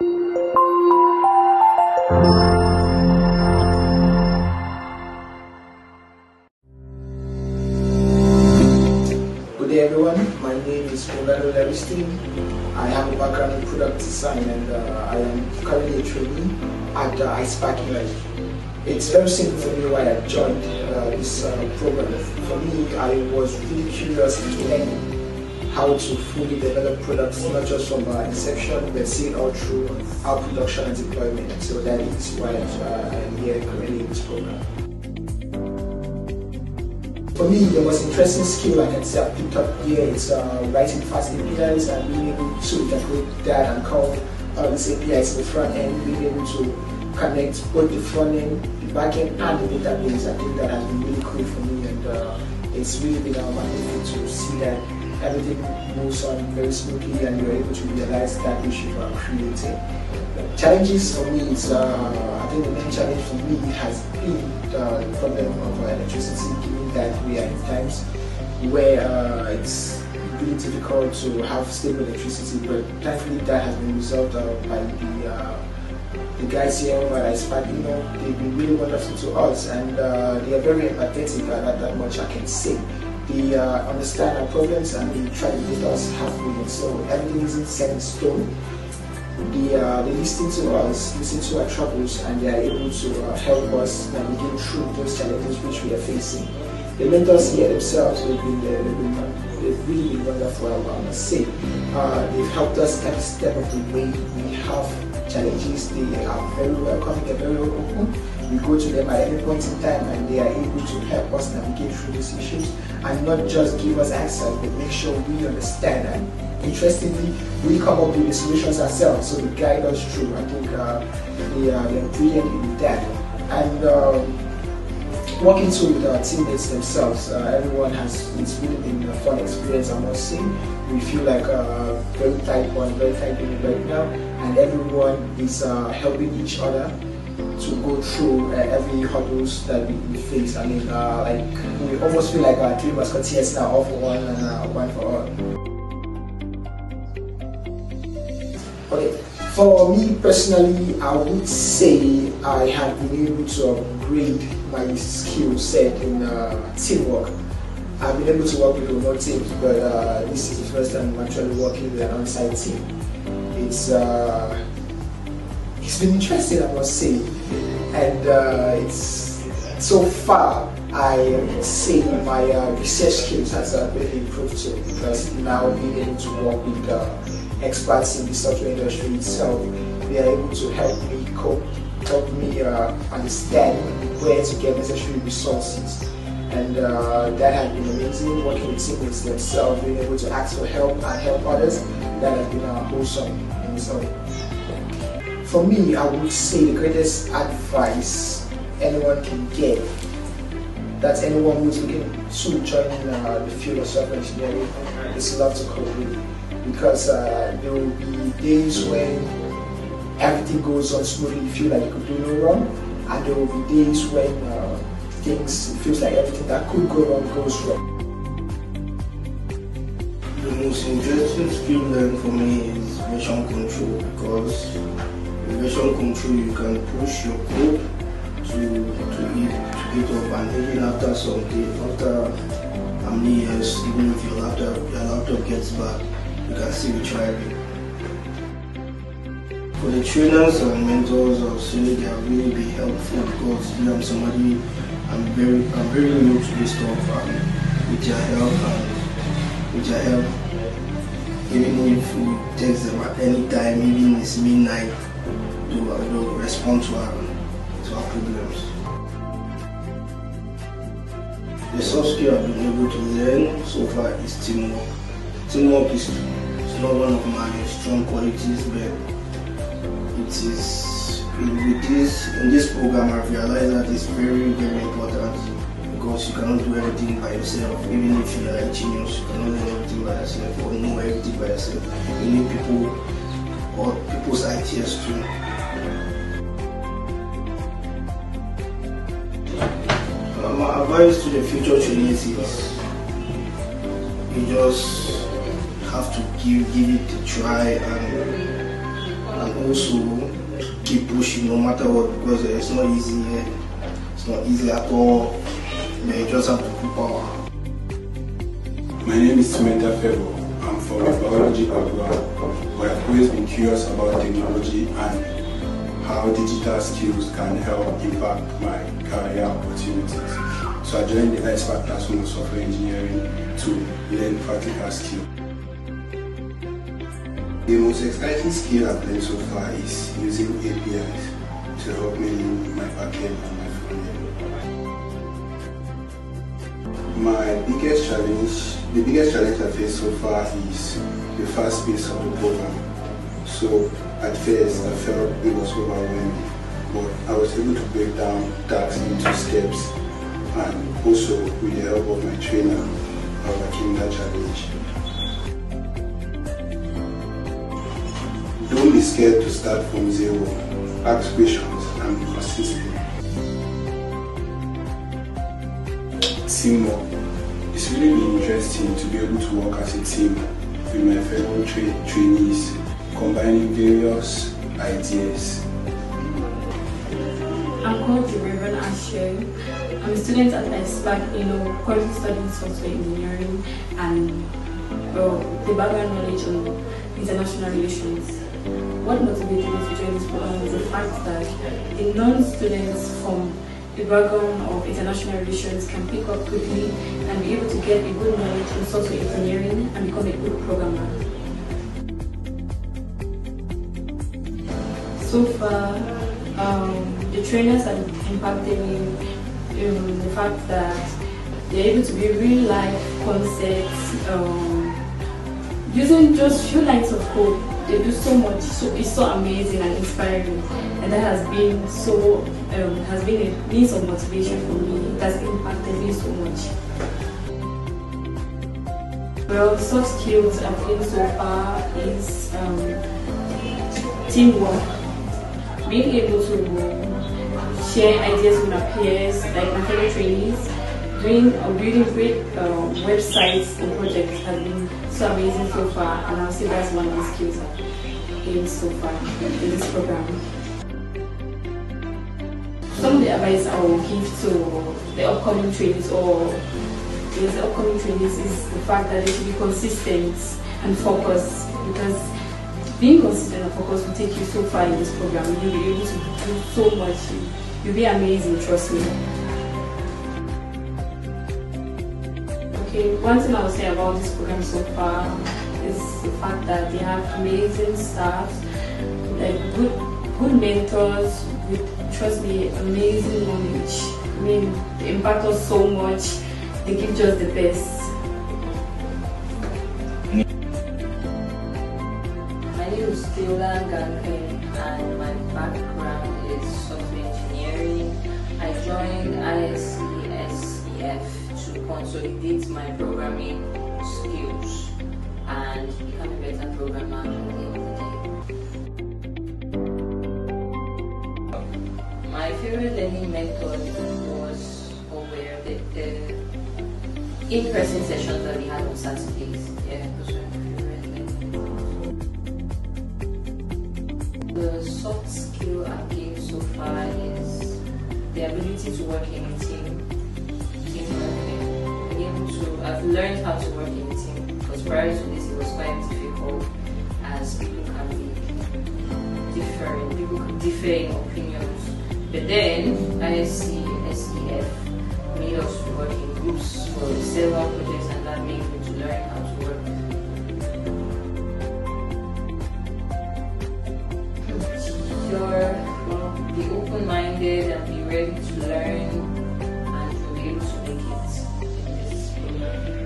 Good day everyone, my name is I have a background in product design and I am currently a trainee at iSpark. It's very simple for me why I joined this program. For me, I was really curious into learning how to fully develop products, not just from inception, but see it all through our production and deployment. So that is why I am here currently in this program. For me, the most interesting skill I can say I picked up here is writing fast APIs and being able to integrate that and call these APIs in the front end, being able to connect both the front end, the back end, and the database. I think that has been really cool for me, and it's really been magnificent to see that everything moves on very smoothly and you're able to realize that which you are creating. Challenges for me is, I think the main challenge for me has been the problem of electricity, given that we are in times where it's really difficult to have stable electricity, but thankfully that has been resolved by the guys here over at iSpark. They've been really wonderful to us, and they are very empathetic, not that much I can say. They understand our problems and they try to meet us halfway, so everything isn't set in stone. They listen to us, listen to our troubles, and they are able to help us navigate through those challenges which we are facing. The mentors here themselves, they've really been wonderful, I must say. They've helped us every step of the way. We have challenges, they are very welcoming, they're very open. We go to them at any point in time and they are able to help us navigate through these issues and not just give us answers, but make sure we understand. And interestingly, we come up with the solutions ourselves, so they guide us through. I think they're brilliant in that. And working too with our teammates themselves, everyone it's really been a fun experience, I must say. We feel like a very tight bond, very tight unit right now, and everyone is helping each other to go through every hurdles that we face. I mean, like we almost feel like our three musketeers now, all for one and one for all. Okay, for me personally, I would say I have been able to upgrade my skill set in teamwork. I've been able to work with remote teams, but this is the first time I'm actually working with an on-site team. It's been interesting, I must say, and it's so far I say my research skills has really improved too, because now being able to work with experts in the software industry itself, they are able to help me cope, help me understand where to get necessary resources, and that has been amazing. Working with teammates themselves, being able to ask for help and help others, that has been wholesome. So, for me, I would say the greatest advice anyone can get, that anyone who's looking to join the field of software engineering, is love to code with. Because there will be days when everything goes on smoothly, you feel like you could do no wrong, and there will be days when it feels like everything that could go wrong goes wrong. The most interesting skill learned for me is version control, because with version control you can push your code to GitHub, and even after some day, after how many years, even if your laptop gets bad, you can still retry it. For the trainers and mentors, I'll say they have really been helpful, because I'm somebody, I'm very new to this stuff, and with your help, even if we text them at any time, even it's midnight, they'll respond to our problems. The soft skill I've been able to learn so far is teamwork. Teamwork is not one of my strong qualities, but it is in this program I've realized that it's very, very important, because you cannot do everything by yourself. Even if you are a genius, you cannot learn everything by yourself or know everything by yourself. You need people or people's ideas too. My advice to the future trainees is you just have to give it a try and also keep pushing no matter what, because it's not easy. It's not easy at all. You just have to put power. My name is Samantha Febo. I'm from a biology background, but I've always been curious about technology and how digital skills can help impact my career opportunities. So I joined the iSpark classroom of software engineering to learn practical skills. The most exciting skill I've learned so far is using APIs to help me in my backend and my frontend. The biggest challenge I faced so far is the fast pace of the program. So at first I felt it was overwhelming, but I was able to break down tasks into steps, and also with the help of my trainer, I overcame that challenge. Don't be scared to start from zero. Ask questions and be consistent. Teamwork. It's really been interesting to be able to work as a team with my fellow trainees, combining various ideas. I'm called the Reverend Asher. I'm a student at iSpark, currently studying software engineering and the background knowledge on international relations. What motivated me to join this program is the fact that the non-students from the background of international relations can pick up quickly and be able to get a good knowledge in software engineering and become a good programmer. So far, the trainers have impacted me in the fact that they're able to be real life concepts, using just few lines of code. They do so much, so it's so amazing and inspiring, and that has been so has been a means of motivation for me. It has impacted me so much. Well, the soft skills I've gained so far is teamwork, being able to share ideas with my peers, like my fellow trainees, building great websites and projects has been so amazing so far, and I'll say that's one of the skills I've gained so far in this program. Some of the advice I will give to the upcoming trainees is the fact that they should be consistent and focused, because being consistent and focused will take you so far in this program. You'll be able to do so much. You'll be amazing, trust me. Okay, one thing I will say about this program so far is the fact that they have amazing staff, like good mentors with, trust me, amazing knowledge. I mean, they impact us so much. They give just the best. My name is Teola Ganke and my background is software engineering. I joined ISCSEF to consolidate my programming skills and become a better programmer at the end of the day. My favorite learning method were the in-person sessions that we had on Saturdays. Yeah, those were my favorite learning methods. The soft skill I've gained so far is the ability to work in a team. I've learned how to work in a team, because prior to this it was quite difficult, as people can be different, people can differ in opinions. But then ISCSEF made us work in groups for several projects, and that made me to learn how to work. You're be open-minded and be ready to learn, and you'll be able to make it in this program.